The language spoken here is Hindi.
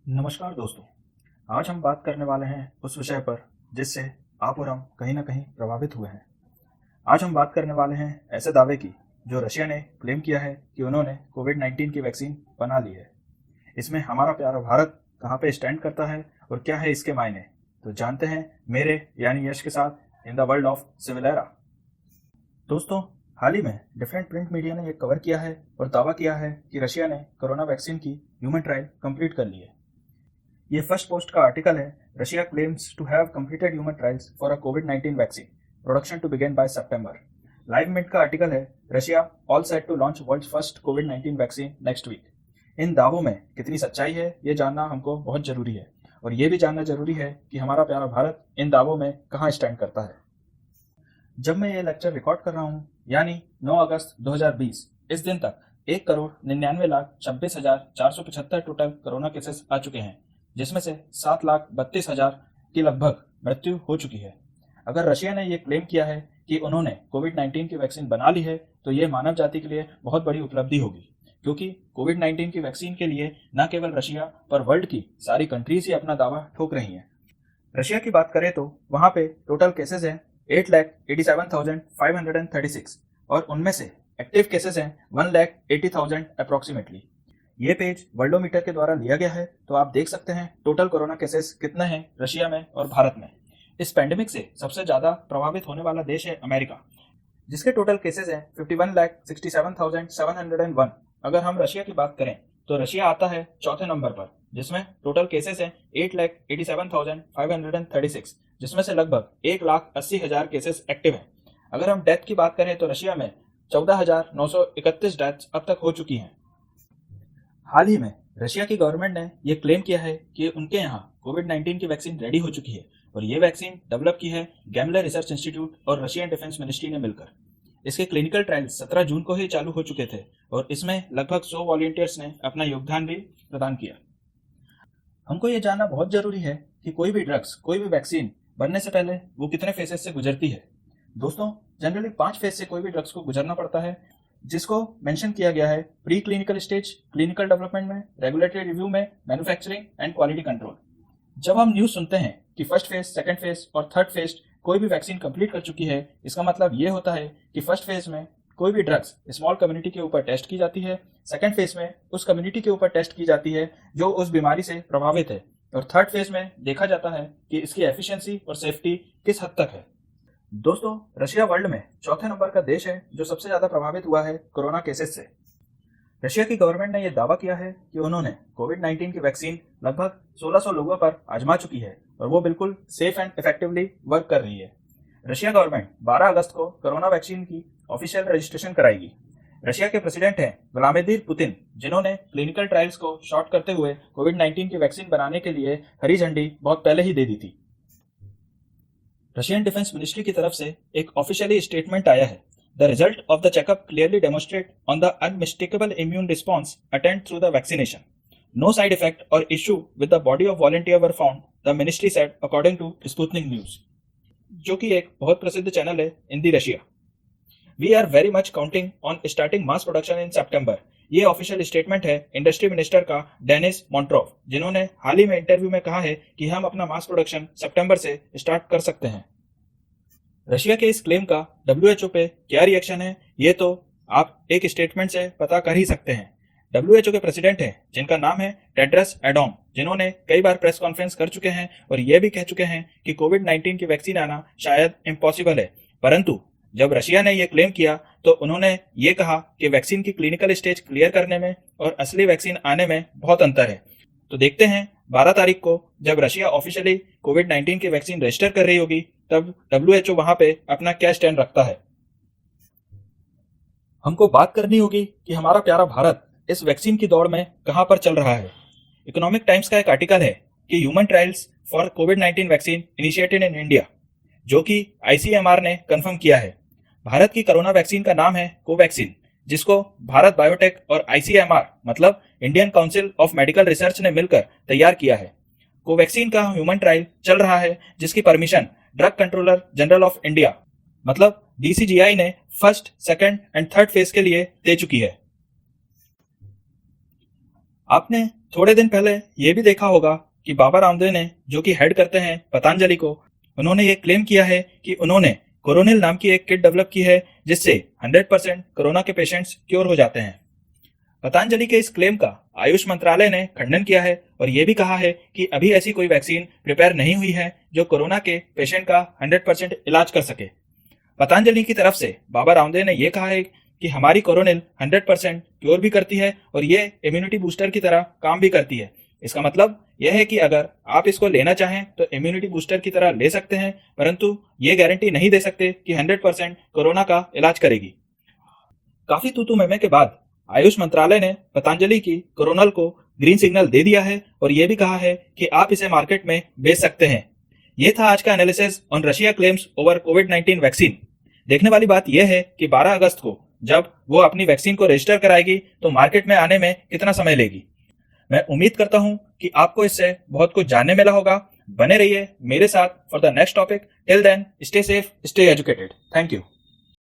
नमस्कार दोस्तों। आज हम बात करने वाले हैं उस विषय पर जिससे आप और हम कहीं ना कहीं प्रभावित हुए हैं। आज हम बात करने वाले हैं ऐसे दावे की जो रशिया ने क्लेम किया है कि उन्होंने कोविड-19 की वैक्सीन बना ली है। इसमें हमारा प्यारा भारत कहाँ पे स्टैंड करता है और क्या है इसके मायने, तो जानते हैं मेरे यानी यश के साथ इन द वर्ल्ड ऑफ सिविलेरा। दोस्तों, हाल ही में डिफरेंट प्रिंट मीडिया ने यह कवर किया है और दावा किया है कि रशिया ने कोरोना वैक्सीन की ह्यूमन ट्रायल कंप्लीट कर ली है। ये फर्स्ट पोस्ट का आर्टिकल है। Russia claims to have completed human trials for a कोविड-19 vaccine, production to begin by September. Livemint का आर्टिकल है। Russia all set to launch world's first कोविड-19 वैक्सीन नेक्स्ट वीक। इन दावों में कितनी सच्चाई है ये जानना हमको बहुत जरूरी है, और ये भी जानना जरूरी है कि हमारा प्यारा भारत इन दावों में कहाँ स्टैंड करता है। जब मैं ये लेक्चर रिकॉर्ड कर रहा हूँ यानी 9 अगस्त 2020, इस दिन तक 1,99,26,475 टोटल कोरोना केसेस आ चुके हैं, जिसमें से 7,32,000 की लगभग मृत्यु हो चुकी है। अगर रशिया ने यह क्लेम किया है कि उन्होंने कोविड-19 की वैक्सीन बना ली है तो ये मानव जाति के लिए बहुत बड़ी उपलब्धि होगी, क्योंकि कोविड-19 की वैक्सीन के लिए न केवल रशिया पर वर्ल्ड की सारी कंट्रीज ही अपना दावा ठोक रही हैं। रशिया की बात करें तो वहां पे टोटल केसेस हैं 8,87,536 और उनमें से एक्टिव केसेस हैं 1,80,000 अप्रोक्सीमेटली। ये पेज वर्ल्डोमीटर के द्वारा लिया गया है, तो आप देख सकते हैं टोटल कोरोना केसेस कितने हैं रशिया में और भारत में। इस पैंडेमिक से सबसे ज्यादा प्रभावित होने वाला देश है अमेरिका, जिसके टोटल केसेस हैं 51,67,701। अगर हम रशिया की बात करें तो रशिया आता है चौथे नंबर पर, जिसमें टोटल केसेस हैं 8,87,536, जिसमें से लगभग 1,80,000 केसेस एक्टिव हैं। अगर हम डेथ की बात करें तो रशिया में 14,931 डेथ्स अब तक हो चुकी हैं। हाल ही में रशिया की गवर्नमेंट ने यह क्लेम किया है कि उनके यहाँ कोविड-19 की वैक्सीन रेडी हो चुकी है, और ये वैक्सीन डेवलप की है गैमलर रिसर्च इंस्टीट्यूट और रशियन डिफेंस मिनिस्ट्री ने मिलकर। इसके क्लिनिकल ट्रायल्स 17 जून को ही चालू हो चुके थे और इसमें लगभग 100 वॉलंटियर्स ने अपना योगदान भी प्रदान किया। हमको ये जानना बहुत जरूरी है कि कोई भी ड्रग्स, कोई भी वैक्सीन बनने से पहले वो कितने फेजेस से गुजरती है। दोस्तों, जनरली 5 फेज से कोई भी ड्रग्स को गुजरना पड़ता है, जिसको मेंशन किया गया है pre clinical stage, clinical development में, रेगुलेटरी रिव्यू में, मैन्युफैक्चरिंग एंड क्वालिटी कंट्रोल। जब हम न्यूज सुनते हैं कि फर्स्ट फेज, सेकंड फेज और थर्ड फेज कोई भी वैक्सीन कंप्लीट कर चुकी है, इसका मतलब ये होता है कि फर्स्ट फेज में कोई भी ड्रग्स स्मॉल कम्युनिटी के ऊपर टेस्ट की जाती है, सेकंड फेज में उस कम्युनिटी के ऊपर टेस्ट की जाती है जो उस बीमारी से प्रभावित है, और थर्ड फेज में देखा जाता है कि इसकी एफिशिएंसी और सेफ्टी किस हद तक है। दोस्तों, रशिया वर्ल्ड में चौथे नंबर का देश है जो सबसे ज्यादा प्रभावित हुआ है कोरोना केसेस से। रशिया की गवर्नमेंट ने यह दावा किया है कि उन्होंने कोविड-19 की वैक्सीन लगभग 1600 लोगों पर आजमा चुकी है और वो बिल्कुल सेफ एंड इफेक्टिवली वर्क कर रही है। रशिया गवर्नमेंट 12 अगस्त को कोरोना वैक्सीन की ऑफिशियल रजिस्ट्रेशन कराएगी। रशिया के प्रेसिडेंट हैं व्लादिमीर पुतिन, जिन्होंने क्लिनिकल ट्रायल्स को शॉर्ट करते हुए कोविड-19 की वैक्सीन बनाने के लिए हरी झंडी बहुत पहले ही दे दी थी। रशियन डिफेंस मिनिस्ट्री की तरफ से एक ऑफिशियली स्टेटमेंट आया है। The result of the checkup clearly demonstrate on the unmistakable immune response attained through the vaccination. No side effect or issue with the body of volunteer were found, the ministry said according to Sputnik News, जो कि एक बहुत प्रसिद्ध चैनल है इन दी Russia. We are very much counting on starting mass production in September. ये ऑफिशियल स्टेटमेंट है इंडस्ट्री मिनिस्टर का डेनिस मोंट्रोव, जिन्होंने हाल ही में इंटरव्यू में कहा है कि हम अपना मास प्रोडक्शन सितंबर से स्टार्ट कर सकते हैं। रशिया के इस क्लेम का WHO पे क्या रिएक्शन है, ये तो आप एक स्टेटमेंट से पता कर ही सकते हैं। WHO के प्रेसिडेंट हैं जिनका नाम है टेड्रस एडोम, जिन्होंने कई बार प्रेस कॉन्फ्रेंस कर चुके हैं और ये भी कह चुके हैं कि कोविड-19 की वैक्सीन आना शायद इम्पॉसिबल है। परंतु जब रशिया ने यह क्लेम किया तो उन्होंने ये कहा कि वैक्सीन की क्लिनिकल स्टेज क्लियर करने में और असली वैक्सीन आने में बहुत अंतर है। तो देखते हैं 12 तारीख को जब रशिया ऑफिशियली कोविड-19 की वैक्सीन रजिस्टर कर रही होगी, तब WHO वहां पे अपना क्या स्टैंड रखता है। हमको बात करनी होगी कि हमारा प्यारा भारत इस वैक्सीन की दौड़ में कहां पर चल रहा है। इकोनॉमिक टाइम्स का एक आर्टिकल है कि human trials for covid vaccine initiated in India, जो कि ICMR ने कंफर्म किया है। भारत की कोरोना वैक्सीन का नाम है कोवैक्सीन, जिसको भारत बायोटेक और ICMR मतलब Indian council of medical research ने मिलकर तैयार किया है। कोवैक्सीन का ह्यूमन ट्रायल चल रहा है, जिसकी permission drug controller general of India मतलब DCGI ने first, second and third phase के लिए दे चुकी है। आपने थोड़े दिन पहले ये भी देखा होगा कि बाबा रामदेव ने, जो कि हेड करते हैं पतंजलि को, उन्होंने ये क्लेम किया है कि उन्होंने कोरोनिल नाम की एक किट डेवलप की है जिससे 100% कोरोना के पेशेंट्स क्योर हो जाते हैं। पतंजलि के इस क्लेम का आयुष मंत्रालय ने खंडन किया है और यह भी कहा है कि अभी ऐसी कोई वैक्सीन प्रिपेयर नहीं हुई है जो कोरोना के पेशेंट का 100% इलाज कर सके। पतंजलि की तरफ से बाबा रामदेव ने यह कहा है कि हमारी कोरोनिल 100% क्योर भी करती है और ये इम्यूनिटी बूस्टर की तरह काम भी करती है। इसका मतलब यह है कि अगर आप इसको लेना चाहें तो इम्यूनिटी बूस्टर की तरह ले सकते हैं, परंतु ये गारंटी नहीं दे सकते कि 100% कोरोना का इलाज करेगी। काफी तू मैमे के बाद आयुष मंत्रालय ने पतंजलि की कोरोनल को ग्रीन सिग्नल दे दिया है और यह भी कहा है कि आप इसे मार्केट में बेच सकते हैं। यह था आज का analysis on Russia claims over covid vaccine. देखने वाली बात यह है कि 12 अगस्त को जब वो अपनी वैक्सीन को रजिस्टर कराएगी तो मार्केट में आने में कितना समय लेगी। मैं उम्मीद करता हूं कि आपको इससे बहुत कुछ जानने मिला होगा। बने रहिए मेरे साथ for the next topic. Till then stay safe, stay educated. Thank you.